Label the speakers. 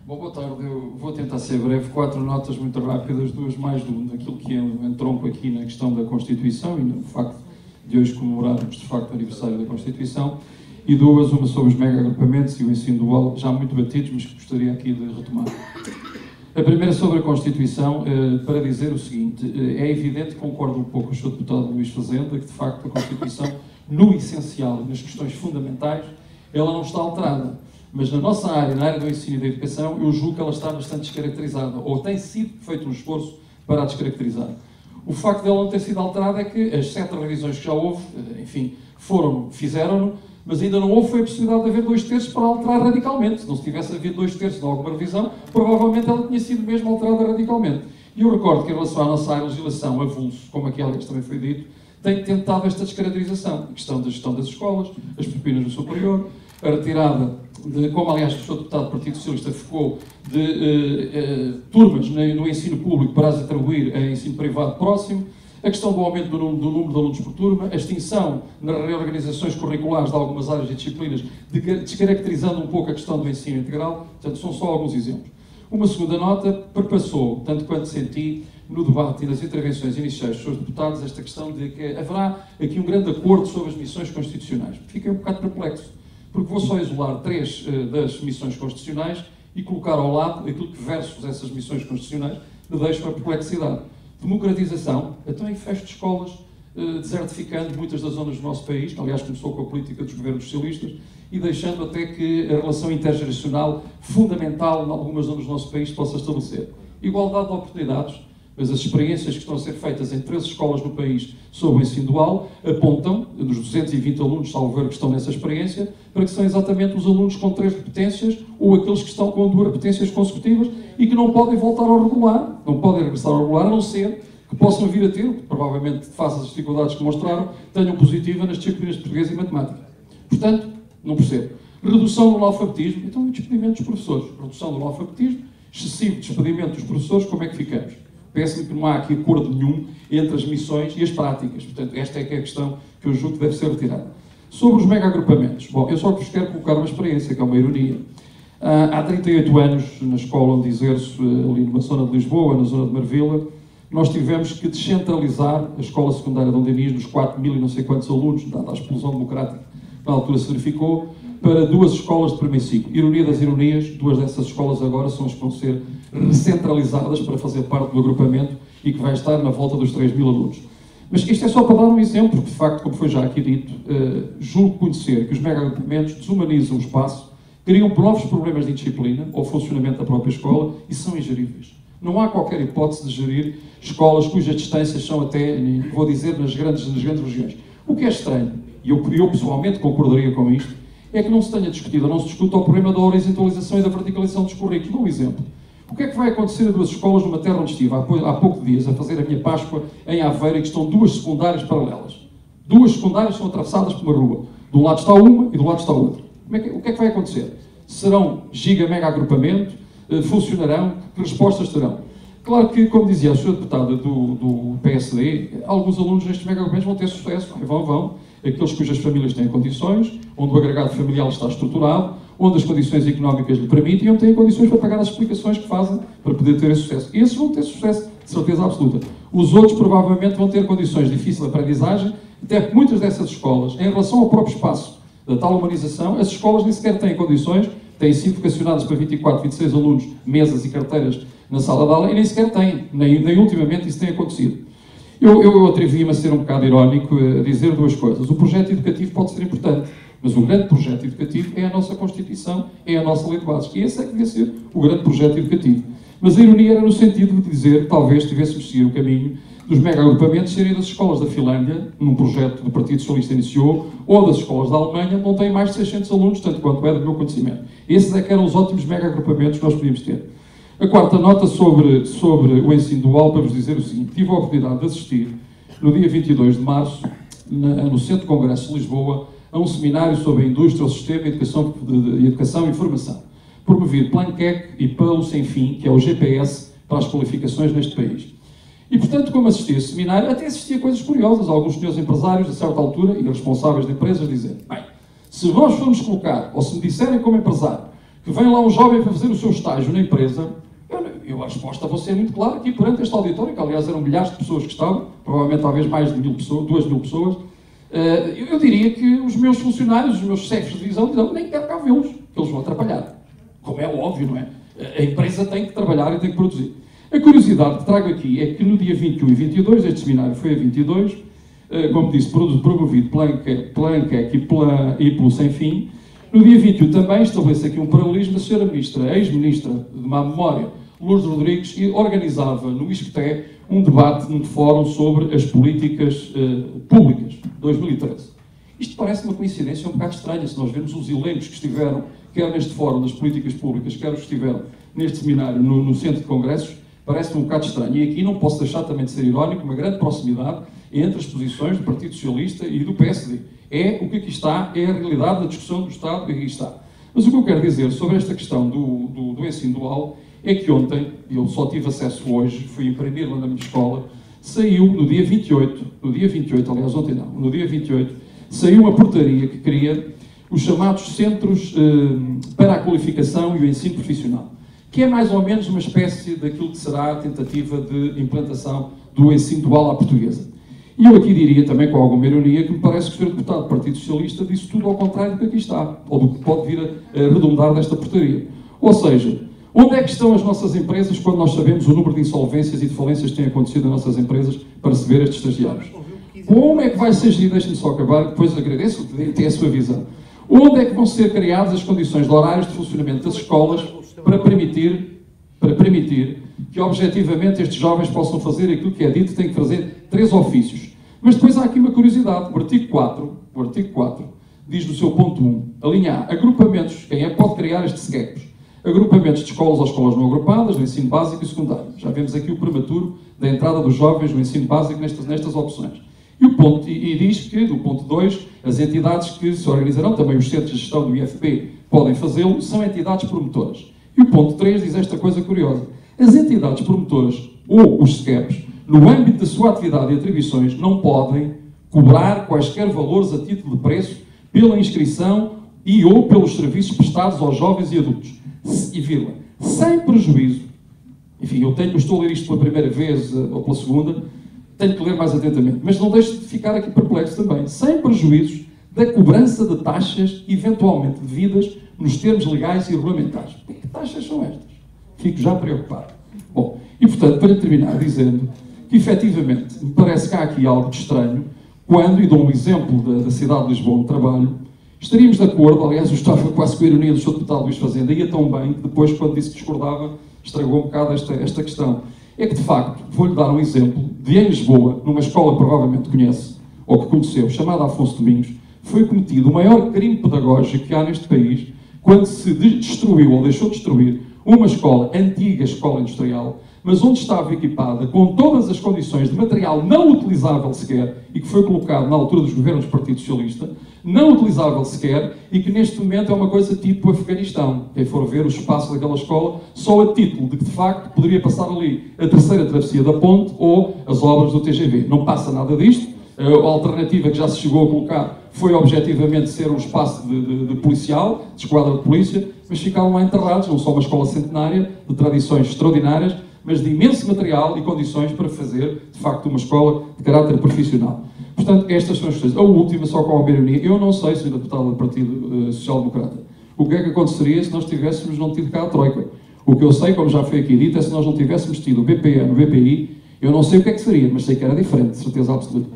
Speaker 1: Bom, boa tarde. Eu vou tentar ser breve. 4 notas muito rápidas, 2 mais de um, daquilo que entronco aqui na questão da Constituição e no facto de hoje comemorarmos, de facto, o aniversário da Constituição, e 2, uma sobre os mega-agrupamentos e o ensino dual, já muito batidos, mas que gostaria aqui de retomar. A primeira sobre a Constituição, para dizer o seguinte: é evidente, concordo um pouco com o Sr. Deputado Luís Fazenda, que de facto a Constituição, no essencial, nas questões fundamentais, ela não está alterada. Mas na nossa área, na área do ensino e da educação, eu julgo que ela está bastante descaracterizada, ou tem sido feito um esforço para a descaracterizar. O facto dela não ter sido alterada é que as 7 revisões que já houve, enfim, fizeram-no, mas ainda não houve foi a possibilidade de haver 2/3 para alterar radicalmente. Se não se tivesse havido 2/3 de alguma revisão, provavelmente ela tinha sido mesmo alterada radicalmente. E eu recordo que em relação à nossa legislação, avulso, como aqui aliás também foi dito, tem tentado esta descaracterização. A questão da gestão das escolas, as propinas do superior, a retirada de, como aliás o Sr. Deputado do Partido Socialista ficou, de turmas no ensino público para as atribuir a ensino privado próximo, a questão do aumento do número de alunos por turma, a extinção nas reorganizações curriculares de algumas áreas e disciplinas, descaracterizando um pouco a questão do ensino integral. Portanto, são só alguns exemplos. Uma segunda nota, perpassou, tanto quanto senti, no debate e nas intervenções iniciais dos seus deputados, esta questão de que haverá aqui um grande acordo sobre as missões constitucionais. Fiquei um bocado perplexo, porque vou só isolar 3 das missões constitucionais e colocar ao lado aquilo que versus essas missões constitucionais me deixa uma perplexidade. Democratização, então em fecho de escolas, desertificando muitas das zonas do nosso país, que aliás começou com a política dos governos socialistas, e deixando até que a relação intergeracional fundamental em algumas zonas do nosso país possa estabelecer. Igualdade de oportunidades, mas as experiências que estão a ser feitas em 13 escolas no país sobre o ensino dual apontam, dos 220 alunos, salvo ver, que estão nessa experiência, para que são exatamente os alunos com 3 repetências ou aqueles que estão com 2 repetências consecutivas e que não podem voltar ao regular, não podem regressar ao regular, a não ser que possam vir a ter, provavelmente face às dificuldades que mostraram, tenham positiva nas disciplinas de português e matemática. Portanto, não percebo. Redução do analfabetismo, então o despedimento dos professores. Redução do analfabetismo, excessivo despedimento dos professores, como é que ficamos? Parece-me que não há aqui acordo nenhum entre as missões e as práticas. Portanto, esta é que é a questão que eu julgo que deve ser retirada. Sobre os mega-agrupamentos. Bom, eu só vos quero colocar uma experiência, que é uma ironia. Há 38 anos, na escola onde exerço, ali numa zona de Lisboa, na zona de Marvila, nós tivemos que descentralizar a escola secundária de Dom Dinis, dos 4.000 e não sei quantos alunos, dada a explosão democrática que na altura se verificou, para 2 escolas de primeiro ciclo. Ironia das ironias, 2 dessas escolas agora são as que vão ser recentralizadas para fazer parte do agrupamento e que vai estar na volta dos 3.000 alunos. Mas isto é só para dar um exemplo, que de facto, como foi já aqui dito, julgo conhecer que os mega-agrupamentos desumanizam o espaço, criam novos problemas de indisciplina ou funcionamento da própria escola e são ingeríveis. Não há qualquer hipótese de gerir escolas cujas distâncias são até, vou dizer, nas grandes regiões. O que é estranho, e eu pessoalmente concordaria com isto, é que não se tenha discutido, ou não se discuta o problema da horizontalização e da verticalização dos currículos. Dou um exemplo. O que é que vai acontecer a 2 escolas numa terra onde estive há poucos dias a fazer a minha Páscoa em Aveiro, que estão 2 secundárias paralelas? 2 secundárias são atravessadas por uma rua. De um lado está uma e do lado está outra. O que é que vai acontecer? Serão giga-mega-agrupamento? Funcionarão? Que respostas terão? Claro que, como dizia a Sra. Deputada do PSD, alguns alunos nestes mega-agrupamentos vão ter sucesso. Vão. Aqueles cujas famílias têm condições, onde o agregado familiar está estruturado, onde as condições económicas lhe permitem e onde têm condições para pagar as explicações que fazem para poder ter esse sucesso. Esses vão ter sucesso, de certeza absoluta. Os outros provavelmente vão ter condições difíceis de aprendizagem, até porque muitas dessas escolas, em relação ao próprio espaço da tal humanização, as escolas nem sequer têm condições, têm sido vocacionadas para 24, 26 alunos, mesas e carteiras na sala de aula, e nem sequer têm, nem ultimamente isso tem acontecido. Eu atrevi-me a ser um bocado irónico, a dizer 2 coisas. O projeto educativo pode ser importante, mas o grande projeto educativo é a nossa Constituição, é a nossa Lei de Bases. E esse é que devia ser o grande projeto educativo. Mas a ironia era no sentido de dizer que talvez tivéssemos seguir o caminho dos mega-agrupamentos serem das escolas da Finlândia, num projeto que o Partido Socialista iniciou, ou das escolas da Alemanha, não têm mais de 600 alunos, tanto quanto é do meu conhecimento. Esses é que eram os ótimos mega-agrupamentos que nós podíamos ter. A 4ª nota sobre o ensino dual, para vos dizer o seguinte: tive a oportunidade de assistir, no dia 22 de março, no Centro de Congressos de Lisboa, a um seminário sobre a indústria, o sistema de educação e formação, promovido pela ANCEC e pelo Sem Fim, que é o GPS para as qualificações neste país. E, portanto, como assisti a esse seminário, até assistia coisas curiosas. Alguns senhores empresários, a certa altura, e responsáveis de empresas, dizem: bem, se nós formos colocar, ou se me disserem como empresário, que vem lá um jovem para fazer o seu estágio na empresa, a resposta vai ser muito clara aqui perante este auditório, que aliás eram milhares de pessoas que estavam, provavelmente talvez mais de 1000 pessoas, 2000 pessoas. Eu diria que os meus funcionários, os meus chefes de divisão, dizem, nem quero cá vê-los, que eles vão atrapalhar. Como é óbvio, não é? A empresa tem que trabalhar e tem que produzir. A curiosidade que trago aqui é que no dia 21 e 22, este seminário foi a 22, como disse, promovido pela ANCAC e pelo Sem Fim. No dia 21 também estabelece aqui um paralelismo. A senhora ministra, ex-ministra de má memória, Lourdes Rodrigues, organizava no ISCTE um debate num fórum sobre as políticas públicas, 2013. Isto parece uma coincidência um bocado estranha, se nós vemos os elencos que estiveram, quer neste fórum das políticas públicas, quer os que estiveram neste seminário no Centro de Congressos, parece-me um bocado estranho. E aqui não posso deixar também de ser irónico, uma grande proximidade entre as posições do Partido Socialista e do PSD. É o que aqui está, é a realidade da discussão do Estado que aqui está. Mas o que eu quero dizer sobre esta questão do ensino dual é que ontem, eu só tive acesso hoje, fui imprimir lá na minha escola, saiu no dia 28, aliás ontem não, no dia 28, saiu uma portaria que cria os chamados Centros para a Qualificação e o Ensino Profissional, que é mais ou menos uma espécie daquilo que será a tentativa de implantação do ensino dual à portuguesa. E eu aqui diria também, com alguma ironia, que me parece que o Sr. Deputado do Partido Socialista disse tudo ao contrário do que aqui está, ou do que pode vir a redundar desta portaria. Ou seja, onde é que estão as nossas empresas quando nós sabemos o número de insolvências e de falências que têm acontecido nas nossas empresas para se ver estes estagiários? Como é que vai ser gerido, deixe-me só acabar, depois agradeço, tem a sua visão. Onde é que vão ser criadas as condições de horários de funcionamento das escolas para permitir que objetivamente estes jovens possam fazer aquilo que é dito, têm que fazer 3 ofícios. Mas depois há aqui uma curiosidade, o artigo 4 diz no seu ponto 1, a linha A, agrupamentos, quem é pode criar estes SCEPs, agrupamentos de escolas ou escolas não agrupadas, no ensino básico e secundário. Já vemos aqui o prematuro da entrada dos jovens no ensino básico nestas opções. E diz que, do ponto 2, as entidades que se organizarão, também os centros de gestão do IFP podem fazê-lo, são entidades promotoras. E o ponto 3 diz esta coisa curiosa. As entidades promotoras, ou os SCEPs, no âmbito da sua atividade e atribuições, não podem cobrar quaisquer valores a título de preço pela inscrição e ou pelos serviços prestados aos jovens e adultos. E vírgula, sem prejuízo, enfim, eu estou a ler isto pela primeira vez ou pela segunda, tenho que ler mais atentamente, mas não deixo de ficar aqui perplexo também, sem prejuízos da cobrança de taxas eventualmente devidas nos termos legais e regulamentares. Que taxas são estas? Fico já preocupado. Bom, e portanto, para terminar dizendo que efetivamente me parece que há aqui algo de estranho quando, e dou um exemplo da cidade de Lisboa no trabalho, estaríamos de acordo, aliás, eu estava quase com a ironia do Sr. Deputado Luís Fazenda, ia tão bem que depois, quando disse que discordava, estragou um bocado esta questão. É que, de facto, vou-lhe dar um exemplo de, em Lisboa, numa escola que provavelmente conhece, ou que conheceu, chamada Afonso Domingos, foi cometido o maior crime pedagógico que há neste país, quando se destruiu, ou deixou de destruir, uma escola, antiga escola industrial, mas onde estava equipada com todas as condições de material não utilizável sequer, e que foi colocado na altura dos governos do Partido Socialista, não utilizável sequer, e que neste momento é uma coisa tipo Afeganistão. Quem for ver o espaço daquela escola, só a título de que, de facto, poderia passar ali a terceira travessia da ponte ou as obras do TGV. Não passa nada disto. A alternativa que já se chegou a colocar foi objetivamente ser um espaço de policial, de esquadra de polícia, mas ficaram lá enterrados, não só uma escola centenária, de tradições extraordinárias, mas de imenso material e condições para fazer, de facto, uma escola de caráter profissional. Portanto, estas são as questões. A última, só com a ironia, eu não sei, Sr. Deputado do Partido Social Democrata, o que é que aconteceria se nós tivéssemos não tido cá a Troika. O que eu sei, como já foi aqui dito, é se nós não tivéssemos tido o BPN, o BPI, eu não sei o que é que seria, mas sei que era diferente, de certeza absoluta.